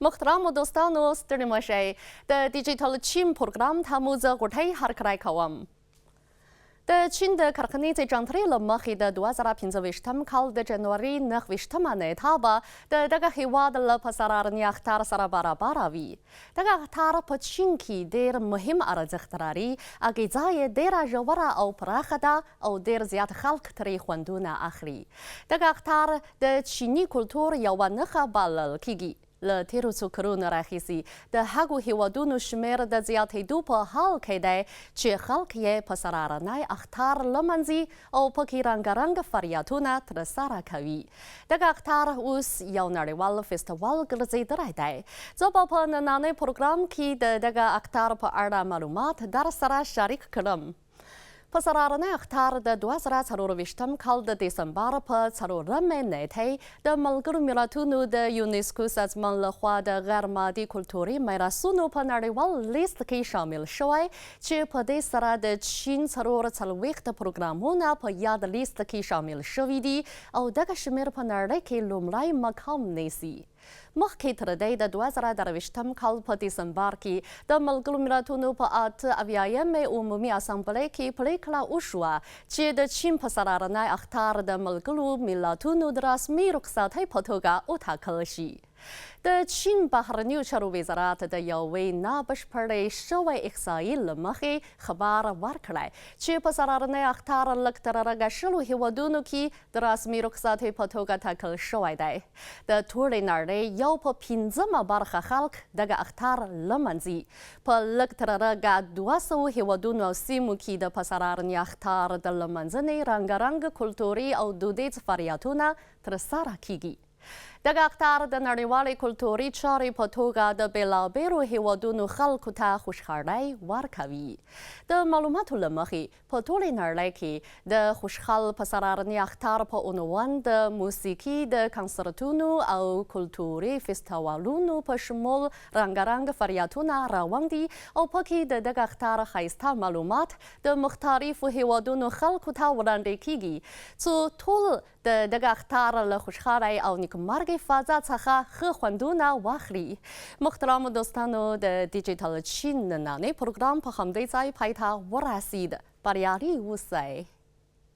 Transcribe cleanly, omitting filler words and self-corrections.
محترم دوستانو ستړي مه شئ د ډیجیټل چین پروګرام ته مو زه غوټۍ هرکلی کوم د چین د کرخنیزې جنترې له مخې د 2025 کال د جنوري 9 نیټه به د دغه هیواد له پسرلني اختر سره برابره وي. دغه اختر په چین کې ډېر مهم ارزښت لري. اغېزه یې ډېره ژوره او پراخه ده او ډېر زیات خلک ترې خوندونه اخلي. دغه اختر د چیني کلتور یوه نښه بلل کیږي. له تیرو څو کلونو راهیسې د هغو هیوادونو شمېر د زیاتېدو په حال کې دی چې خلک یې پسرلنی اختر لمانځي او پکې رنګارنګ فعالیتونه ترسره کوي. دغه اختر اوس یو نړیوال فستیوال ګرځېدلی دی. زه به په نننۍ پروګرام کې د دغه اختر په اړه معلومات در سره شریک کړم. پسرلنی اختر د 2024 کال د دسمبر په 4مې نیټې د ملګرو ملتونو د یونیسکو سازمان لخوا د غیر مادي کلتوري میراثونو په نړیوال لیست کې شامل شوی چې په دې سره د چین 440 پروګرامونه په یاد لیست کې شامل شوي دي او دغه شمېر په نړۍ کې لومړی مقام نیسي. مخکې تر دې د 2023 کال په دسمبر کې د ملګرو ملتونو په 88مې عمومي اسامبلې کې پریکړه وشوه چې د چین پسرلنی اختر د ملګرو ملتونو د رسمي رخصتۍ په توګه وټاکل شي. د چین بهرنیو چارو وزارت د یوې نابشپړې شوې احصایې له مخې خبر ورکړی چې پسرلنی اختر لږ تر رګه شلو هیوادونو کې د رسمي رخصتۍ په توګه ټاکل شوی دی. د ټولې نړۍ یو په 5مه برخه خلک دغه اختر لمانځي. په لږ تر رګه 200 هیوادونو او سیمو کې د پسرلني اختر د لمانځنې رنګارنګ کلتوري او دودیز فعالیتونه ترسره کیږي. دغه اختر د نړیوالې کلتوري چارې په توګه د بېلابېلو هیوادونو خلکو ته خوشحالۍ ورکوي. د معلوماتو له مخې په ټولې نړۍ کې د خوشحال پسرلني اختر په عنوان د موسیقي د کنسرتونو او کلتوري فستیوالونو په شمول رنګارنګ فعالیتونه روان دي او پکې د دغه اختر ښایسته معلومات د مختلفو هیوادونو خلکو ته وړاندې کیږي څو ټول د دغه اختر له خوشحالۍ او نیکمرغۍ فضا څخه ښه خوندونه واخلي. محترمو دوستانو د ډیجیټل چین نننۍ پروګرام په همدې ځای پای ته ورسید. بریالي اوسئ.